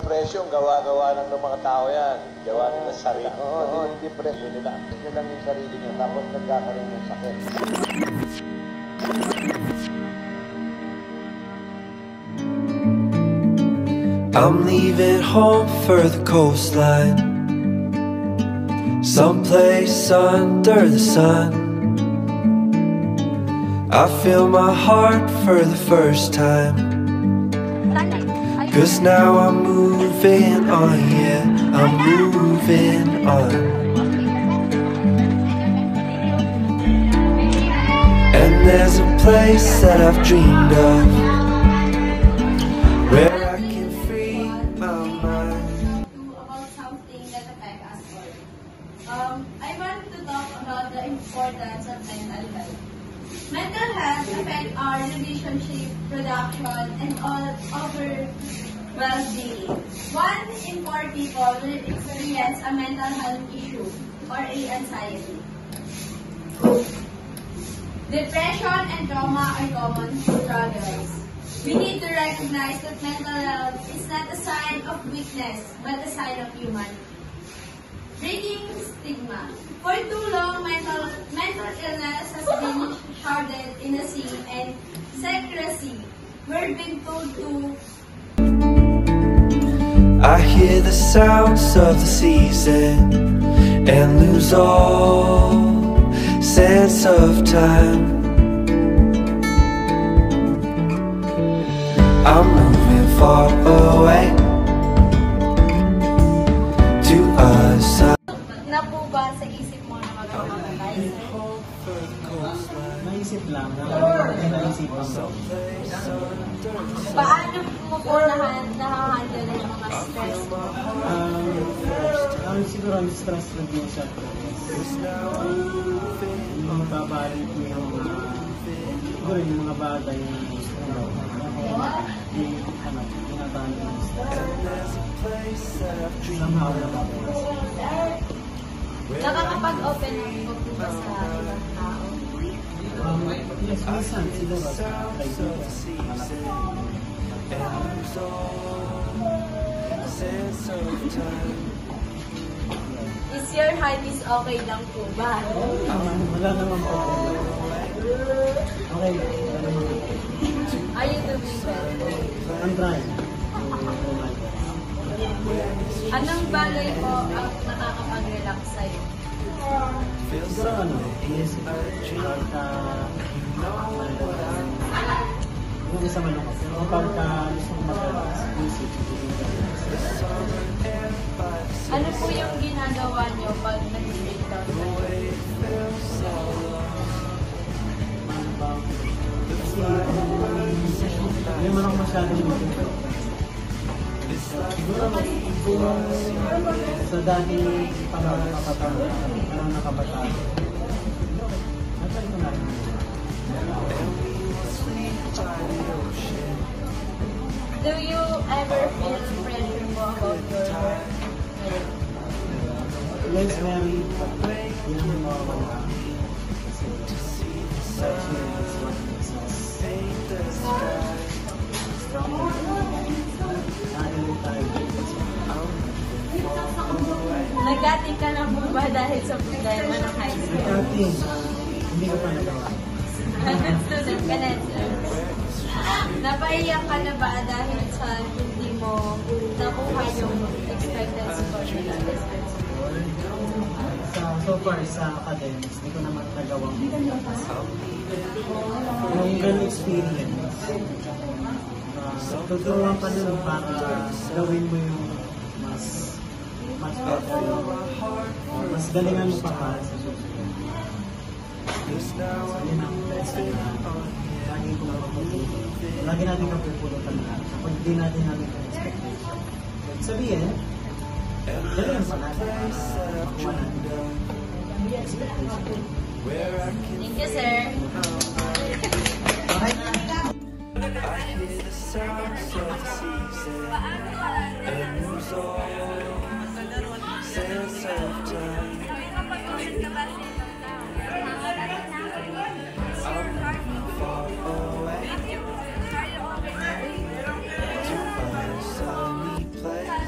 depression, gawa-gawa ng mga tao yan. Gawa nila sarili. Oo, yung depression nila. Yun lang yung sarili niya. Tapos nagkakaroon ng sakit. I'm leaving home for the coastline, someplace under the sun. I feel my heart for the first time, 'cause now I'm moving on, yeah, I'm moving on. And there's a place that I've dreamed of, where I can free my mind. About something that affects us all. I want to talk about the importance of mental health. Mental health affects our relationship, production, and all over well-being. 1 in 4 people will experience a mental health issue or anxiety. Depression and trauma are common struggles. We need to recognize that mental health is not a sign of weakness, but a sign of humanity. Breaking stigma. For too long, mental illness has been shrouded in a sea and secrecy. We've been told to... I hear the sounds of the season and lose all sense of time. I'm moving far away to us. Na po ba sa isip mo na magpapatay? Naisip lang. Naisip lang. Paano mo po nahahandle yung mga stress? Siguro ang stress lang yung siya. Magbabalit mo yung siguro yung mga bagay na ginagawa yung stress. Somehow naman. Nakakapag-open mo po ba sa ibang tao? Yes, minsan siguro sa kaibigan. Is your hobbies okay lang po ba? Wala naman po. Okay. Are you doing well? I'm trying. Anong bagay po ang nakakapag-relax sa'yo? Siguro ano, is yung isa malungkot. Yung pagka gusto kong mag-relax, music. Ano po yung ginagawa niyo pag nag-breakdown kayo? Hindi mo lang masyadong mag-relax. Siguro sa dati parang nakabataan. Nasaan ko na rin? Do you ever feel pressure po about your work? Yes, ma'am. Yun ang mga wala. Kasi such is what makes us Nag-dating ka na po ba dahil sa problema ng high school? Nag-dating. Hindi ko pa nagawa. Good student ka na, sir. Napaiyak ka na ba dahil sa hindi mo nakuha yung expected score nila this grade school? So far sa academics, hindi ko naman nagawa. Yung ganun experience, tuturuan ka nun para gawin mo yung mas better, mas galingan mo pa para sa susunod. So yun ang lesson na lagi ko mapaputuloy. Lagi natin kapupulutan na kapag di natin namin yung expectation. Sabihin, galingan pa natin makuha natin yung expectation. Thank you, sir. I hear the sounds of the season and lose all sense of time. I'm far away to find a sunny place.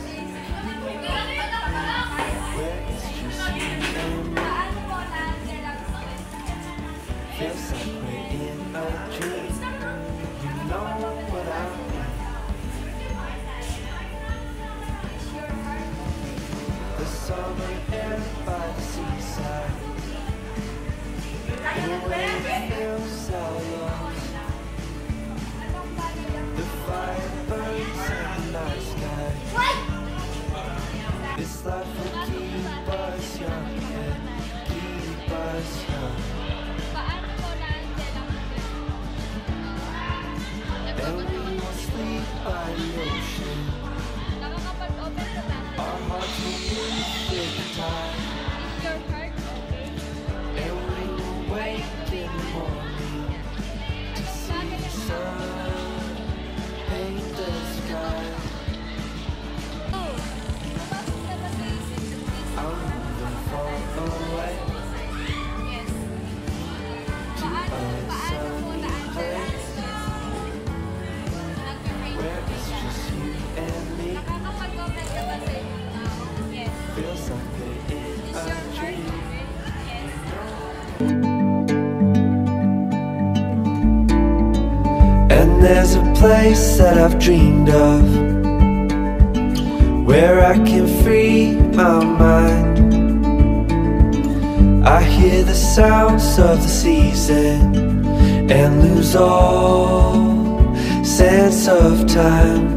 summer air by the seaside. And when it feels so lost, the fire burns in the night sky. This life will keep us young and keep us young. And we will sleep by the ocean. Our hearts will beat with the tide. And we will wake in the morning to see the sun paint the sky. I'm moving far away to a sunny place where it's just you and me. Feels like we're in a dream. And there's a place that I've dreamed of, where I can free my mind. I hear the sounds of the season and lose all sense of time.